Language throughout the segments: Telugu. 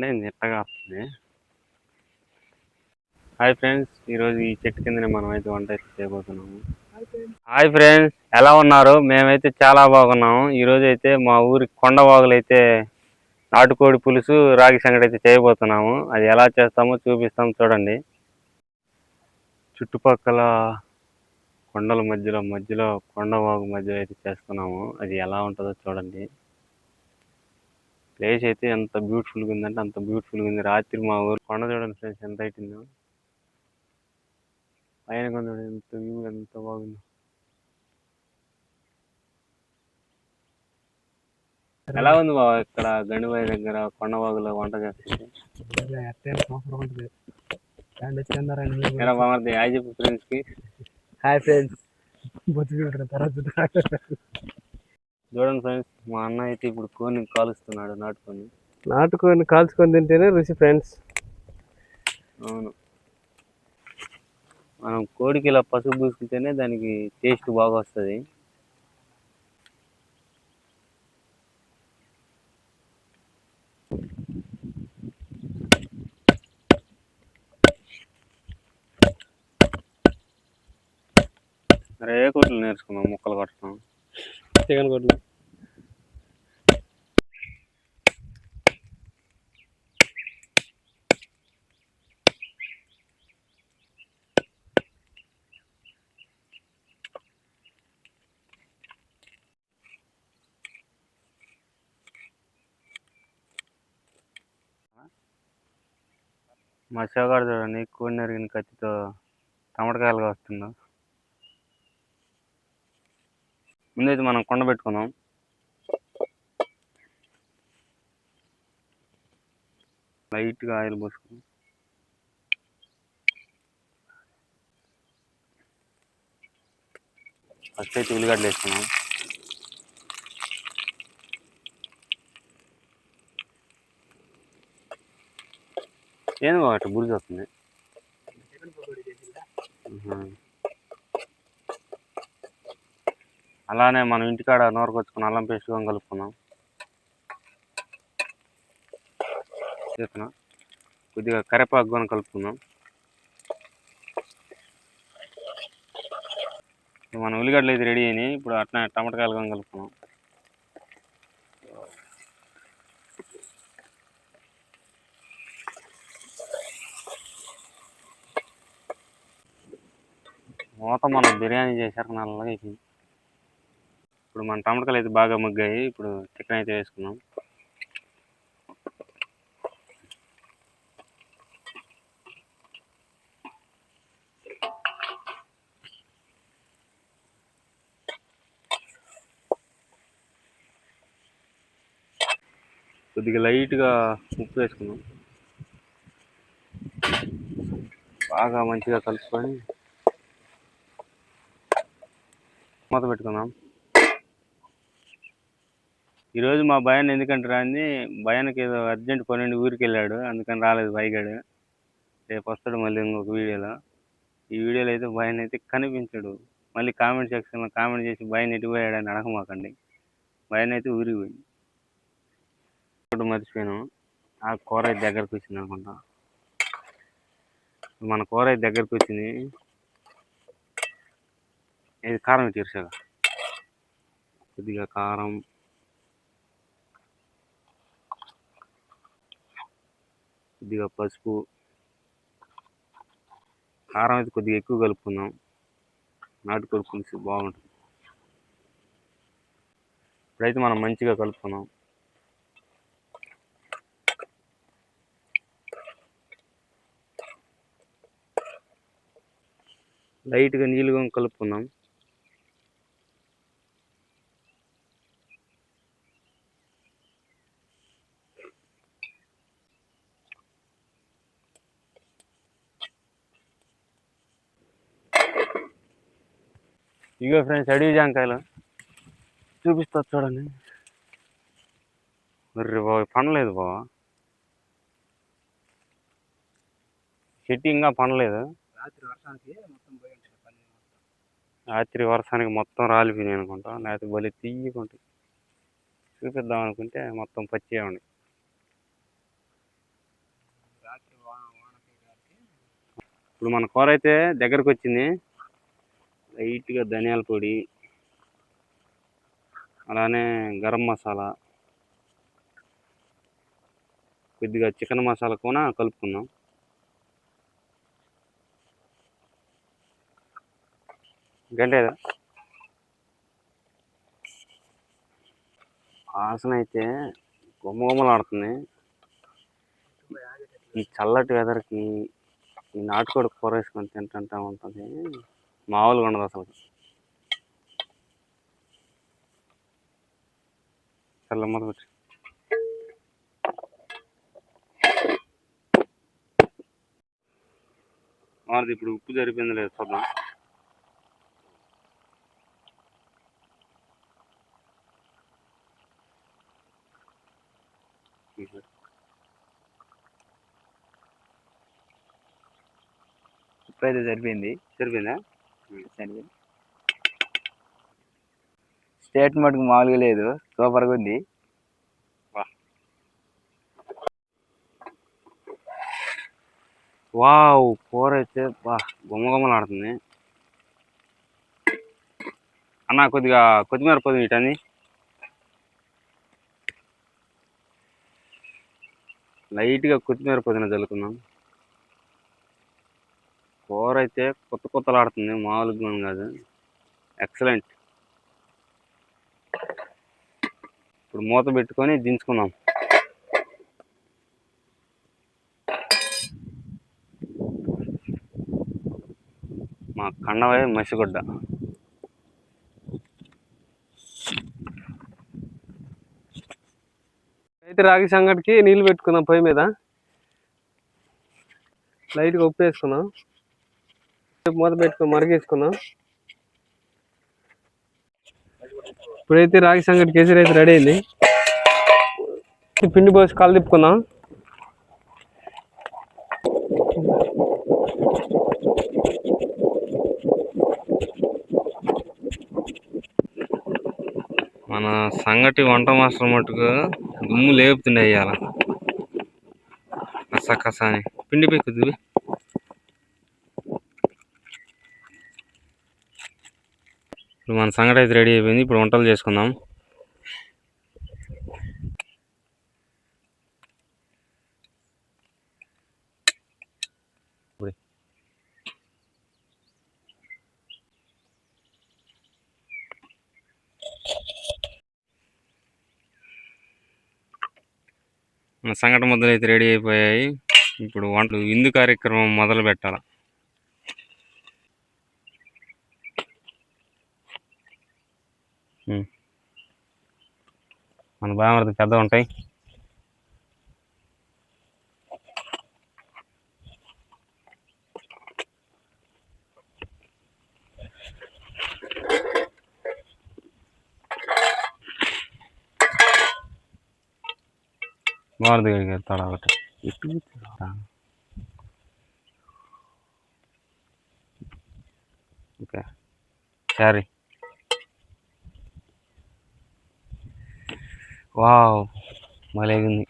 ఎండ ఎట్టగా వస్తుంది. హాయ్ ఫ్రెండ్స్, ఈరోజు ఈ చెట్టు కిందనే మనం అయితే వంట అయితే చేయబోతున్నాము. హాయ్ ఫ్రెండ్స్, ఎలా ఉన్నారు? మేమైతే చాలా బాగున్నాము. ఈరోజు అయితే మా ఊరి కొండవాగులు అయితే నాటుకోడి పులుసు రాగి సంగటి అయితే చేయబోతున్నాము. అది ఎలా చేస్తామో చూపిస్తాము, చూడండి. చుట్టుపక్కల కొండల మధ్యలో కొండవాగు మధ్యలో అయితే చేస్తున్నాము. అది ఎలా ఉంటుందో చూడండి. ప్లేస్ అయితే ఎంత బ్యూటిఫుల్గా ఉందంటే అంత బ్యూటిఫుల్గా ఉంది. రాత్రి మా ఊరు కొండ చూడండి ఫ్రెండ్స్, ఎంత అవుతుందో. పైన కొండ ఎంత వ్యూ, ఎంత బాగుందో. ఎలా ఉంది బాబా ఇక్కడ గండిబాయి దగ్గర కొండవాగులో వంట చేస్తుంది? బాగుంది. హాయ్ చెప్పు ఫ్రెండ్స్ కి. Hi friends. చూడండి ఫ్రెండ్స్, మా అన్న అయితే ఇప్పుడు కోని కాలుస్తున్నాడు. నాటుకొని కాల్చుకొని తింటేనే రుచి ఫ్రెండ్స్. అవును, మనం కోడికి ఇలా పసుపు పూసుకుంటేనే దానికి టేస్ట్ బాగా వస్తుంది. ఏ కొట్లు నేర్చుకున్నాం ముక్కలు కొట్టడం? చికెన్ కొట్లు. మా శివగాడు చూడండి, కోడి నరిగిన కత్తితో టమాటకాయలుగా వస్తుందా. ముందైతే మనం కొండ పెట్టుకుందాం. లైట్గా ఆయిల్ పోసుకుందాం. ఫస్ట్ అయితే ఉల్లిగడ్డలు వేసుకున్నాం. ఏంది బాగా అట్లా బుర్జి వస్తుంది? అలానే మనం ఇంటికాడ నూరకొచ్చుకున్న అల్లం పేస్ట్ కలుపుకున్నాం. చేస్తున్నా కొద్దిగా కరివేపాకు కూడా కలుపుకుందాం. మన ఉల్లిగడ్డలు అయితే రెడీ అయినాయి. ఇప్పుడు అట్లా టమాటకాయలు కూడా కలుపుకున్నాం. మూత మనం బిర్యానీ చేశారు నల్లగా అయిపోయింది. ఇప్పుడు మన టమాటకాయలు అయితే బాగా మగ్గాయి. ఇప్పుడు చికెన్ అయితే వేసుకున్నాం. కొద్దిగా లైట్గా ఉప్పు వేసుకున్నాం. బాగా మంచిగా కలుపుకొని మూత పెట్టుకుందాం. ఈరోజు మా భయాన్ని ఎందుకంటే రాని, భయానికి ఏదో అర్జెంట్ పని ఊరికి వెళ్ళాడు, అందుకని రాలేదు బైగాడు. రేపు వస్తాడు మళ్ళీ ఇంకొక వీడియోలో. ఈ వీడియోలో అయితే భయాన్ని అయితే కనిపించాడు. మళ్ళీ కామెంట్ సెక్షన్లో కామెంట్ చేసి భయాన్ని ఎటుపోయాడని అడగమాకండి. భయాన్ని అయితే ఊరికి పోయింది. ఇప్పుడు మర్చిపోయాను, ఆ కూర అయితే దగ్గరకు వచ్చింది అనుకుంటా. మన కూర అయితే దగ్గరకు వచ్చింది. ఇది కారం తీర్చాగా, కొద్దిగా కారం, కొద్దిగా పసుపు. కారం అయితే కొద్దిగా ఎక్కువ కలుపుకుందాం, నాటుకోడి పులుసు బాగుంటుంది. ఇప్పుడైతే మనం మంచిగా కలుపుకుందాం. లైట్గా నీళ్ళుగా కలుపుకుందాం. ఇగో ఫ్రెండ్స్, అడవి జాంకాయలు చూపిస్తా చూడండి. మరి బాబు పండలేదు బావ, చెట్టు ఇంకా పండలేదు. రాత్రి వర్షానికి మొత్తం రాలిపోయినాయి అనుకుంటా, లేకపోతే బలి తీయకుంటాయి. చూపిద్దాం అనుకుంటే మొత్తం పచ్చిగా ఉన్నాయి. ఇప్పుడు మన కూర అయితే దగ్గరకు వచ్చింది. లైట్గా ధనియాల పొడి, అలానే గరం మసాలా, కొద్దిగా చికెన్ మసాలా కూడా కలుపుకుందాం. గంటేదా వాసన అయితే గుమ్మగుమ్మలాడుతుంది. ఈ చల్లటి వెదర్కి ఈ నాటుకోడి కూర వేసుకొని తింటుంటా ఉంటుంది, మామూలుగా ఉండదు అసలు. చల్లమ్మది పెట్టి మారుది. ఇప్పుడు ఉప్పు సరిపోయింది లేదు చూద్దాం. ఉప్పు అయితే సరిపోయింది. సరిపోయిందా? సరిపోయింది. స్టేట్ మటుకు మామూలుగా లేదు, సూపర్గా ఉంది. వావ్, కూర అయితే గుమ్మగుమ్మలాడుతుంది. అన్న కొద్దిగా కొత్తిమీర పొద్దు ఇటని లైట్గా కొత్తిమీర పుదీనా చల్లుకుందాం. కూర అయితే కొత్తలాడుతుంది, మామూలుగా కాదు. ఎక్సలెంట్. ఇప్పుడు మూత పెట్టుకొని దించుకుందాం. మా కండవే మసిగొడ్డ. అయితే రాగి సంగటికి నీళ్ళు పెట్టుకుందాం పొయ్యి మీద. లైట్గా ఉప్పు వేసుకుందాం, మూత పెట్టుకుని మరిగేసుకుందాం. ఇప్పుడైతే రాగి సంగటి కేసరి అయితే రెడీ అయింది. పిండి పోసి కళ్ళు తిప్పుకుందాం. మన సంగటి వంట మాస్టర్ మట్టుకు దుమ్ము లేపుతుండే అయ్యాల కసా అని. పిండి పెక్కుద్ది. ఇప్పుడు మన సంగటి అయితే రెడీ అయిపోయింది. ఇప్పుడు వంటలు చేసుకుందాం. మన సంగటి ముద్దలు అయితే రెడీ అయిపోయాయి. ఇప్పుడు వంటలు విందు కార్యక్రమం మొదలు పెట్టాల. మన బామర్ది పెద్ద ఉంటాయి. బామర్ది గడికి వెళ్తాడు ఒకటి. ఓకే సరే. వావ్, మలేగుంది.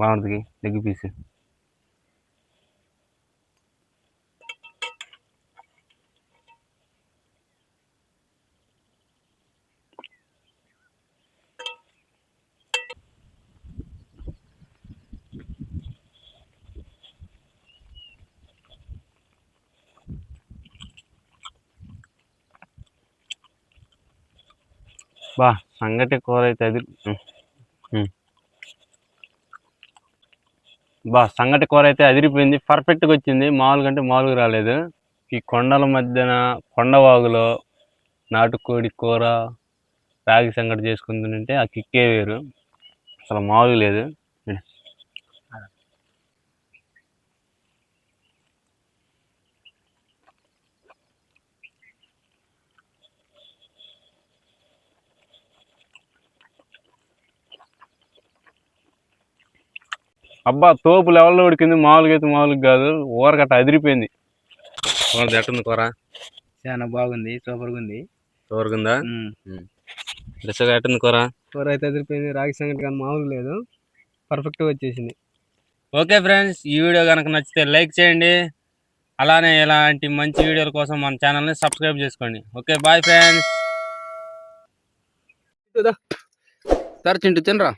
బాగుంటుంది లెగ్ పీస్. సంగటి కూర అయితే సంగటి కూర అయితే అదిరిపోయింది. పర్ఫెక్ట్గా వచ్చింది, మామూలుగా అంటే మామూలుగా రాలేదు. ఈ కొండల మధ్యన కొండవాగులో నాటుకోడి కూర రాగి సంగటి చేసుకుని తింటే ఆ కిక్కే వేరు, అసలు మామూలుగా లేదు. అబ్బా, తోపు లెవెల్లో ఉడికింది, మామూలుగా అయితే మామూలుగా కాదు. ఊరగట్ట అదిరిపోయింది. ఎట్టుంది కూర? చాలా బాగుంది, సూపర్గా ఉంది. సూపర్గా ఉందా? ఎట్టుంది కూర? కూర అయితే అదిరిపోయింది. రాగి సంగటి కానీ మామూలు లేదు. పర్ఫెక్ట్గా వచ్చేసింది. ఓకే ఫ్రెండ్స్, ఈ వీడియో కనుక నచ్చితే లైక్ చేయండి. అలానే ఇలాంటి మంచి వీడియోల కోసం మన ఛానల్ని సబ్స్క్రైబ్ చేసుకోండి. Okay, bye friends. చింటూ తినరా.